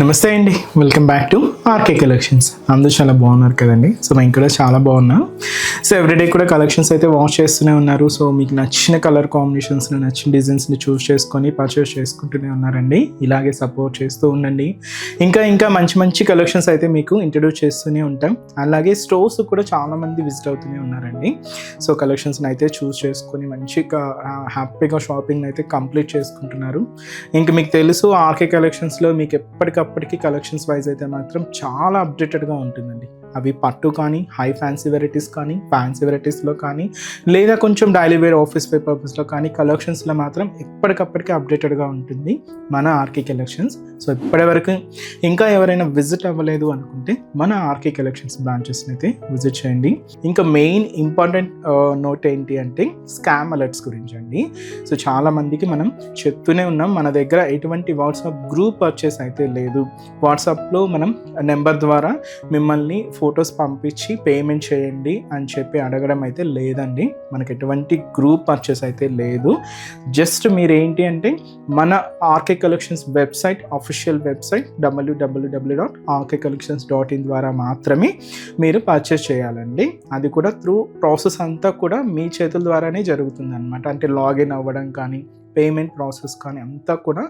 నమస్తే అండి, welcome back to RK collections. అందరూ చాలా బాగున్నారు కదండి. సో మేము కూడా చాలా బాగున్నాం. సో ఎవ్రీడే కూడా కలెక్షన్స్ అయితే వాచ్ చేస్తూనే ఉన్నారు. సో మీకు నచ్చిన కలర్ కాంబినేషన్స్ని, నచ్చిన డిజైన్స్ని చూస్ చేసుకొని పర్చేస్ చేసుకుంటూనే ఉన్నారండి. ఇలాగే సపోర్ట్ చేస్తూ ఉండండి. ఇంకా మంచి మంచి కలెక్షన్స్ అయితే మీకు ఇంట్రడ్యూస్ చేస్తూనే ఉంటాం. అలాగే స్టోర్స్ కూడా చాలామంది విజిట్ అవుతూనే ఉన్నారండి. సో కలెక్షన్స్ని అయితే చూస్ చేసుకొని మంచిగా హ్యాపీగా షాపింగ్ అయితే కంప్లీట్ చేసుకుంటున్నారు. ఇంకా మీకు తెలుసు ఆర్కే కలెక్షన్స్లో మీకు ఎప్పటికప్పటికి కలెక్షన్స్ వైజ్ అయితే మాత్రం చాలా అప్డేటెడ్గా ఉంటుందండి. అవి పట్టు కానీ, హై ఫ్యాన్సీ వెరైటీస్ కానీ, ఫ్యాన్సీ వెరైటీస్లో కానీ, లేదా కొంచెం డైలీ వేర్ ఆఫీస్ వేర్ పర్పస్లో కానీ కలెక్షన్స్లో మాత్రం ఎప్పటికప్పటికి అప్డేటెడ్గా ఉంటుంది మన ఆర్కే కలెక్షన్స్. సో ఇప్పటివరకు ఇంకా ఎవరైనా విజిట్ అవ్వలేదు అనుకుంటే మన ఆర్కే కలెక్షన్స్ బ్రాంచెస్ని అయితే విజిట్ చేయండి. ఇంకా మెయిన్ ఇంపార్టెంట్ నోట్ ఏంటి అంటే స్కామ్ అలర్ట్స్ గురించి అండి. సో చాలామందికి మనం చెప్తూనే ఉన్నాం, మన దగ్గర ఎటువంటి వాట్సాప్ గ్రూప్ పర్చేస్ అయితే లేదు. వాట్సాప్లో మనం నెంబర్ ద్వారా మిమ్మల్ని ఫొటోస్ పంపించి పేమెంట్ చేయండి అని చెప్పి అడగడం అయితే లేదండి. మనకి ఎటువంటి గ్రూప్ పర్చేస్ అయితే లేదు. జస్ట్ మీరు ఏంటి అంటే మన RK collections website, official website www.rkcollections.in ద్వారా మాత్రమే మీరు పర్చేస్ చేయాలండి. అది కూడా త్రూ ప్రాసెస్ అంతా కూడా మీ చేతుల ద్వారానే జరుగుతుంది అనమాట. అంటే లాగిన్ అవ్వడం కానీ, పేమెంట్ ప్రాసెస్ కానీ అంతా కూడా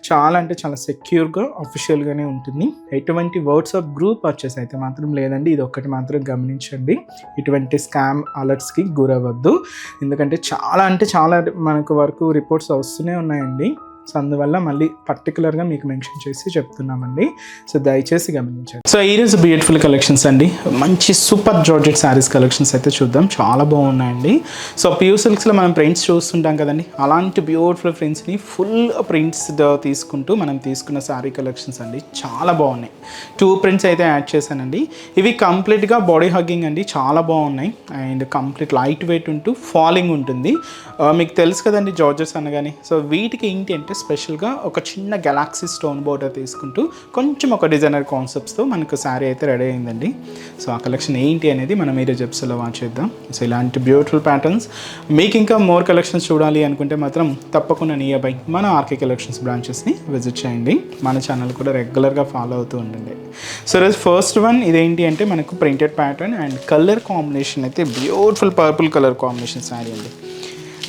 చాలా సెక్యూర్గా అఫీషియల్గానే ఉంటుంది. ఎటువంటి వాట్సాప్ గ్రూప్ పర్చేస్ అయితే మాత్రం లేదండి. ఇది ఒక్కటి మాత్రం గమనించండి. ఇటువంటి స్కామ్ అలర్ట్స్కి గురవద్దు. ఎందుకంటే చాలా మనకు వరకు రిపోర్ట్స్ వస్తూనే ఉన్నాయండి. సో అందువల్ల మళ్ళీ పర్టికులర్గా మీకు మెన్షన్ చేసి చెప్తున్నామండి. సో దయచేసి గమనించండి. సో ఈరోజు బ్యూటిఫుల్ కలెక్షన్స్ అండి, మంచి సూపర్ జార్జెట్ శారీస్ కలెక్షన్స్ అయితే చూద్దాం. చాలా బాగున్నాయండి. సో ప్యూర్ సిల్క్స్లో మనం ప్రింట్స్ చూస్తుంటాం కదండి, అలాంటి బ్యూటిఫుల్ ప్రింట్స్ని ఫుల్ ప్రింట్స్ తీసుకుంటూ మనం తీసుకున్న శారీ కలెక్షన్స్ అండి. చాలా బాగున్నాయి. 2 ప్రింట్స్ అయితే యాడ్ చేశానండి. ఇవి కంప్లీట్గా బాడీ హగ్గింగ్ అండి, చాలా బాగున్నాయి. అండ్ కంప్లీట్ లైట్ వెయిట్ ఉంటూ ఫాలింగ్ ఉంటుంది. మీకు తెలుసు కదండి జార్జెట్స్ అనగానే. సో వీటికి ఏంటి అంటే స్పెషల్గా ఒక చిన్న గెలాక్సీ స్టోన్ బోర్డర్ తీసుకుంటూ కొంచెం ఒక డిజైనర్ కాన్సెప్ట్స్తో మనకు శారీ అయితే రెడీ అయిందండి. సో ఆ కలెక్షన్ ఏంటి అనేది మనం ఈరోజు ఎపిసోడ్లో వాచ్ చేద్దాం. సో ఇలాంటి బ్యూటిఫుల్ ప్యాటర్న్స్ మీకు ఇంకా మోర్ కలెక్షన్స్ చూడాలి అనుకుంటే మాత్రం తప్పకుండా నియర్ బై మన ఆర్కే కలెక్షన్స్ బ్రాంచెస్ని విజిట్ చేయండి. మన ఛానల్ కూడా రెగ్యులర్గా ఫాలో అవుతూ ఉండండి. సో ఈరోజు ఫస్ట్ వన్ ఇదేంటి అంటే మనకు printed pattern and colour combination అయితే beautiful purple colour combination sari అండి.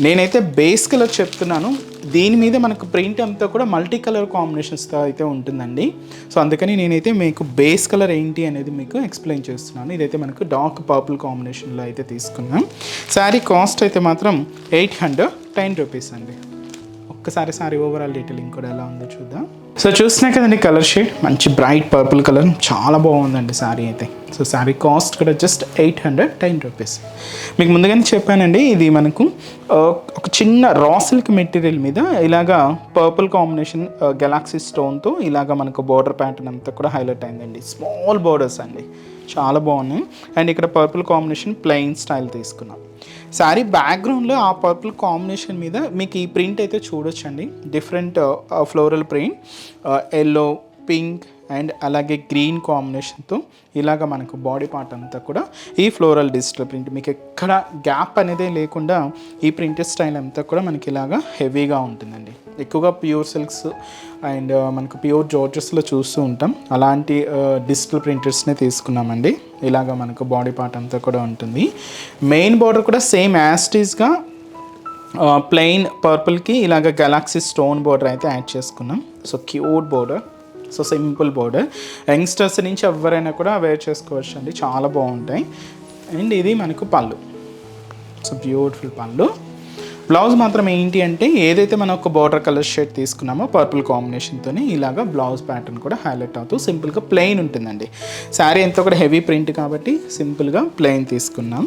నేనైతే బేస్ కలర్ చెప్తున్నాను, దీని మీద మనకు ప్రింట్ అంతా కూడా మల్టీ కలర్ కాంబినేషన్స్తో అయితే ఉంటుందండి. సో అందుకని నేనైతే మీకు బేస్ కలర్ ఏంటి అనేది మీకు ఎక్స్ప్లెయిన్ చేస్తున్నాను. ఇదైతే మనకు డార్క్ పర్పుల్ కాంబినేషన్లో అయితే తీసుకున్నాం. శారీ కాస్ట్ అయితే మాత్రం 810 రూపీస్ అండి. ఒక్కసారి శారీ ఓవరాల్ డీటెయిలింగ్ కూడా ఎలా ఉందో చూద్దాం. సో చూస్తున్నాయి కదండి కలర్ షేడ్, మంచి బ్రైట్ పర్పుల్ కలర్, చాలా బాగుందండి శారీ అయితే. సో శారీ కాస్ట్ కూడా జస్ట్ 810 రూపీస్. మీకు ముందుగానే చెప్పానండి, ఇది మనకు ఒక చిన్న రా సిల్క్ మెటీరియల్ మీద ఇలాగా పర్పుల్ కాంబినేషన్ గెలాక్సీ స్టోన్తో ఇలాగా మనకు బోర్డర్ ప్యాటర్న్ అంతా కూడా హైలైట్ అయిందండి. స్మాల్ బోర్డర్స్ అండి, చాలా బాగున్నాయి. అండ్ ఇక్కడ పర్పుల్ కాంబినేషన్ ప్లెయిన్ స్టైల్ తీసుకున్నాం. శారీ బ్యాక్గ్రౌండ్లో ఆ పర్పుల్ కాంబినేషన్ మీద మీకు ఈ ప్రింట్ అయితే చూడొచ్చండి. Different floral print, yellow, pink and అలాగే గ్రీన్ కాంబినేషన్తో ఇలాగ మనకు బాడీ పార్ట్ అంతా కూడా ఈ ఫ్లోరల్ డిజిటల్ ప్రింట్, మీకు ఎక్కడ గ్యాప్ అనేదే లేకుండా ఈ ప్రింటెడ్ స్టైల్ అంతా కూడా మనకి ఇలాగా హెవీగా ఉంటుందండి. ఎక్కువగా ప్యూర్ సిల్క్స్ అండ్ మనకు ప్యూర్ జార్జెస్లో చూస్తూ ఉంటాం, అలాంటి డిజిటల్ ప్రింటెడ్స్నే తీసుకున్నామండి. ఇలాగ మనకు బాడీ పార్ట్ అంతా కూడా ఉంటుంది. మెయిన్ బార్డర్ కూడా సేమ్ యాస్టీస్గా ప్లెయిన్ పర్పుల్కి ఇలాగ గెలాక్సీ స్టోన్ బార్డర్ అయితే యాడ్ చేసుకున్నాం. So cute border, so simple border, youngsters నుంచి ఎవరైనా కూడా వేర్ చేసుకోవచ్చు అండి, చాలా బాగుంటాయి. అండ్ ఇది మనకు పళ్ళు, సో బ్యూటిఫుల్ పళ్ళు. బ్లౌజ్ మాత్రం ఏంటి అంటే ఏదైతే మనం ఒక బార్డర్ కలర్ షేడ్ తీసుకున్నామో పర్పుల్ కాంబినేషన్తోనే ఇలాగా బ్లౌజ్ ప్యాటర్న్ కూడా హైలైట్ అవుతూ సింపుల్గా ప్లెయిన్ ఉంటుందండి. శారీ ఎంతో కూడా హెవీ ప్రింట్ కాబట్టి సింపుల్గా ప్లెయిన్ తీసుకున్నాం.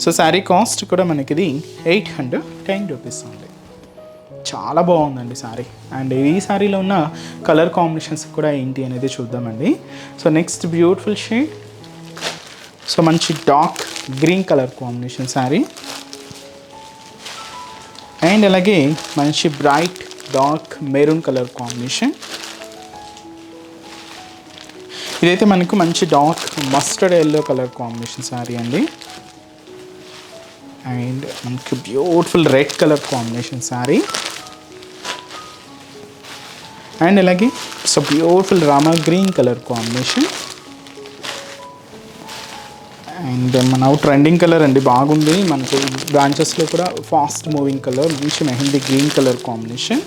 సో శారీ కాస్ట్ కూడా మనకి ఇది 810 రూపీస్ ఉంది. చాలా బాగుందండి శారీ. అండ్ ఈ శారీలో ఉన్న కలర్ కాంబినేషన్స్ కూడా ఏంటి అనేది చూద్దామండి. So next beautiful shade, so మంచి dark green colour combination sari and అలాగే మంచి bright dark maroon colour combination. ఇదైతే మనకు మంచి dark mustard yellow colour combination sari అండి. అండ్ మనకి beautiful red colour combination sari and అలాగే so beautiful rama green colour combination. And మన ట్రెండింగ్ కలర్ అండి, బాగుంది. మనకు బ్రాంచెస్లో కూడా ఫాస్ట్ మూవింగ్ కలర్, మంచి mehndi green colour combination.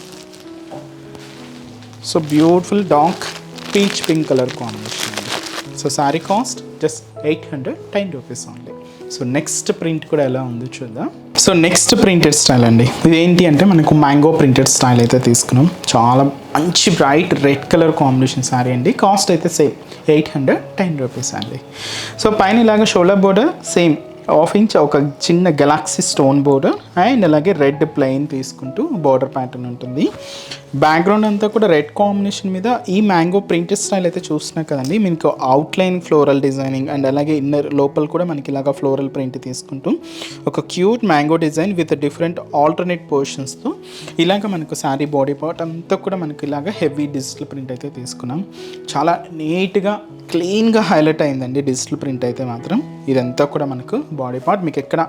So beautiful dark peach pink colour combination. So sari cost just 810 rupees only. So next print కూడా ఎలా ఉందో చూద్దాం. సో నెక్స్ట్ ప్రింటెడ్ స్టైల్ అండి. ఇది ఏంటి అంటే మనకు మ్యాంగో ప్రింటెడ్ స్టైల్ అయితే తీసుకున్నాం. చాలా మంచి bright red colour combination sari అండి. కాస్ట్ అయితే సేమ్ 810 రూపీస్ అండి. సో పైన ఇలాగ షోల్డర్ బోర్డర్ సేమ్ 1/2 ఇంచ్ ఒక చిన్న గెలాక్సీ స్టోన్ బోర్డర్ అండ్ అలాగే రెడ్ ప్లెయిన్ తీసుకుంటూ బోర్డర్ ప్యాటర్న్ ఉంటుంది. బ్యాక్గ్రౌండ్ అంతా కూడా రెడ్ కాంబినేషన్ మీద ఈ మ్యాంగో ప్రింటెడ్ స్టైల్ అయితే చూస్తున్నా కదండి. మీకు అవుట్లైన్ ఫ్లోరల్ డిజైనింగ్ అండ్ అలాగే ఇన్నర్ లోపల కూడా మనకి ఇలాగ ఫ్లోరల్ ప్రింట్ తీసుకుంటూ ఒక cute mango design with different alternate పోర్షన్స్తో ఇలాగ మనకు శారీ బాడీ పార్ట్ అంతా కూడా మనకి ఇలాగ హెవీ డిజిటల్ ప్రింట్ అయితే తీసుకున్నాం. చాలా నీట్గా క్లీన్గా హైలైట్ అయిందండి డిజిటల్ ప్రింట్ అయితే మాత్రం. ఇదంతా కూడా మనకు బాడీ పార్ట్, మీకు ఎక్కడ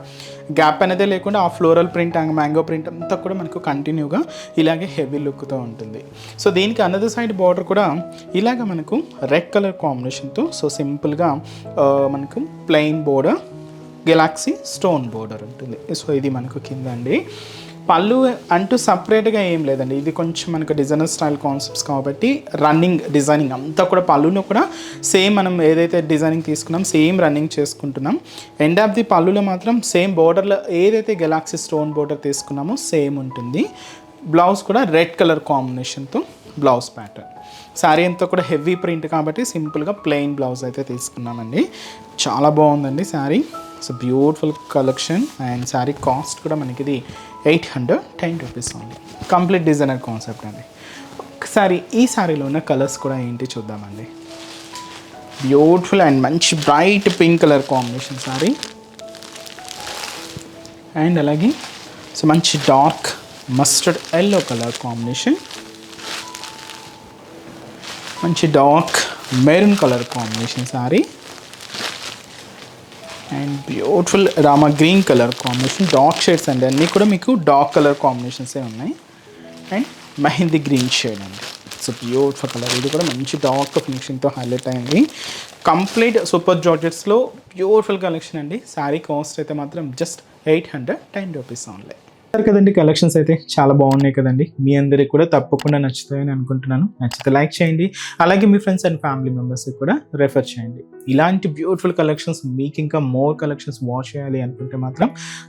గ్యాప్ అనేది లేకుండా ఆ ఫ్లోరల్ ప్రింట్ మ్యాంగో ప్రింట్ అంతా కూడా మనకు కంటిన్యూగా ఇలాగే హెవీ లుక్తో ఉంటుంది. సో దీనికి అనదర్ సైడ్ బార్డర్ కూడా ఇలాగ మనకు రెడ్ కలర్ కాంబినేషన్తో సో సింపుల్గా మనకు plain border Galaxy stone border ఉంటుంది. సో ఇది మనకు కింద అండి. పళ్ళు అంటూ సపరేట్గా ఏం లేదండి. ఇది కొంచెం మనకు డిజైనర్ స్టైల్ కాన్సెప్ట్స్ కాబట్టి రన్నింగ్ డిజైనింగ్ అంతా కూడా పళ్ళులో కూడా సేమ్ మనం ఏదైతే డిజైనింగ్ తీసుకున్నాం సేమ్ రన్నింగ్ చేసుకుంటున్నాం. ఎండ్ ఆఫ్ ది పళ్ళులో మాత్రం సేమ్ బోర్డర్లో ఏదైతే గెలాక్సీ స్టోన్ బోర్డర్ తీసుకున్నామో సేమ్ ఉంటుంది. బ్లౌజ్ కూడా రెడ్ కలర్ కాంబినేషన్తో బ్లౌజ్ ప్యాటర్న్. శారీ అంతా కూడా హెవీ ప్రింట్ కాబట్టి సింపుల్గా ప్లెయిన్ బ్లౌజ్ అయితే తీసుకున్నామండి. చాలా బాగుందండి శారీ. So beautiful collection and sari cost కూడా మనకి ఇది 810 rupees only. Complete designer concept అండి. ఒకసారి ఈ శారీలో ఉన్న కలర్స్ కూడా ఏంటి చూద్దామండి. బ్యూటిఫుల్ అండ్ మంచి bright pink colour combination sari and అలాగే సో మంచి dark mustard yellow colour combination, మంచి dark maroon colour combination sari and beautiful rama green colour combination. Dark shades అండి, అన్నీ కూడా మీకు డార్క్ కలర్ కాంబినేషన్సే ఉన్నాయి. అండ్ మెహందీ గ్రీన్ షేడ్ అండి. సో బ్యూటిఫుల్ కలర్, ఇది కూడా మంచి డార్క్ ఫినిషింగ్తో హైలైట్ అయింది. కంప్లీట్ సూపర్ జార్జెట్స్లో బ్యూటిఫుల్ కలెక్షన్ అండి. శారీ కాస్ట్ అయితే మాత్రం జస్ట్ 810 రూపీస్ ఓన్లీ. కదండి కలెక్షన్స్ అయితే చాలా బాగున్నాయి కదండి. మీ అందరికి కూడా తప్పకుండా నచ్చుతాయని అనుకుంటున్నాను. నచ్చితే లైక్ చేయండి, అలాగే మీ ఫ్రెండ్స్ అండ్ ఫ్యామిలీ మెంబర్స్కి కూడా రెఫర్ చేయండి. ఇలాంటి బ్యూటిఫుల్ కలెక్షన్స్ మీకు ఇంకా మోర్ కలెక్షన్స్ వాచ్ చేయాలి అనుకుంటే మాత్రం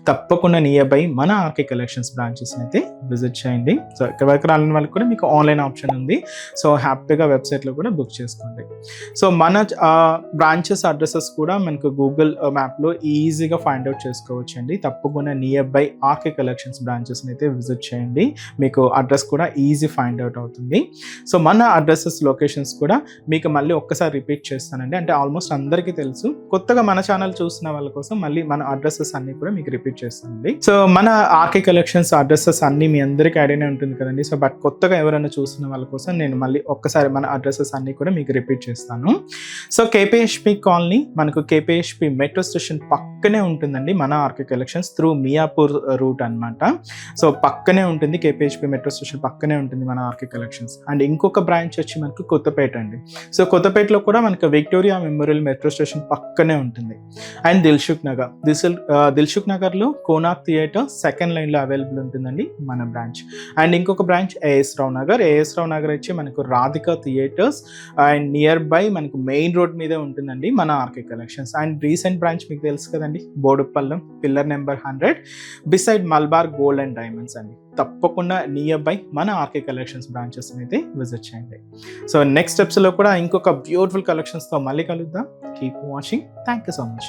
తప్పకుండా నియర్ బై మన ఆర్కే కలెక్షన్స్ బ్రాంచెస్ని అయితే విజిట్ చేయండి. సో ఇక్కడ వరకు రాని వాళ్ళకి కూడా మీకు ఆన్లైన్ ఆప్షన్ ఉంది. సో హ్యాపీగా వెబ్సైట్లో కూడా బుక్ చేసుకోండి. సో మన బ్రాంచెస్ అడ్రసెస్ కూడా మనకు గూగుల్ మ్యాప్లో ఈజీగా ఫైండ్ అవుట్ చేసుకోవచ్చు అండి. తప్పకుండా నియర్ బై ఆర్కే కలెక్షన్స్ బ్రాంచెస్ని అయితే విజిట్ చేయండి. మీకు అడ్రస్ కూడా ఈజీ ఫైండ్ అవుట్ అవుతుంది. సో మన అడ్రసెస్ లొకేషన్స్ కూడా మీకు మళ్ళీ ఒక్కసారి రిపీట్ చేస్తానండి. అంటే ఆల్మోస్ట్ అందరికీ తెలుసు, కొత్తగా మన ఛానల్ చూసిన వాళ్ళ కోసం మళ్ళీ మన అడ్రసెస్ అన్ని కూడా మీకు రిపీట్ చేస్తానండి. సో మన ఆర్కే కలెక్షన్స్ అడ్రసెస్ అన్ని మీ అందరికీ ఐడియానే ఉంటుంది కదండి. సో బట్ కొత్తగా ఎవరైనా చూసిన వాళ్ళ కోసం నేను మళ్ళీ ఒక్కసారి మన అడ్రసెస్ అన్ని కూడా మీకు రిపీట్ చేస్తాను. సో కేపీహెచ్పి కాలనీ మనకు కేపీహెచ్పి మెట్రో స్టేషన్ పక్కనే ఉంటుందండి మన RK collections through Miyapur route అన్నమాట. సో పక్కనే ఉంటుంది, కేపీహెచ్పి మెట్రో స్టేషన్ పక్కనే ఉంటుంది మన ఆర్కే కలెక్షన్స్. అండ్ ఇంకొక బ్రాంచ్ వచ్చి మనకు కొత్తపేట అండి. సో కొత్తపేటలో కూడా మనకు విక్టోరియా మెమోరియల్ మెట్రో స్టేషన్ పక్కనే ఉంటుంది. అండ్ దిల్సుఖ్ నగర్లో కోనాక్ థియేటర్ సెకండ్ లైన్లో అవైలబుల్ ఉంటుందండి మన బ్రాంచ్. అండ్ ఇంకొక బ్రాంచ్ ఏఎస్ రావు నగర్ వచ్చి మనకు Radhika theatres and nearby మనకు మెయిన్ రోడ్ మీదే ఉంటుందండి మన RK collections. And recent branch మీకు తెలుసు కదండి, Boduppal pillar number 100 beside Malabar gold and diamonds అండి. తప్పకుండా నియర్ బై మన ఆర్కే కలెక్షన్స్ బ్రాంచెస్ అయితే విజిట్ చేయండి. సో నెక్స్ట్ స్టెప్స్లో కూడా ఇంకొక బ్యూటిఫుల్ కలెక్షన్స్తో మళ్ళీ కలుద్దాం. Keep watching. Thank you so much.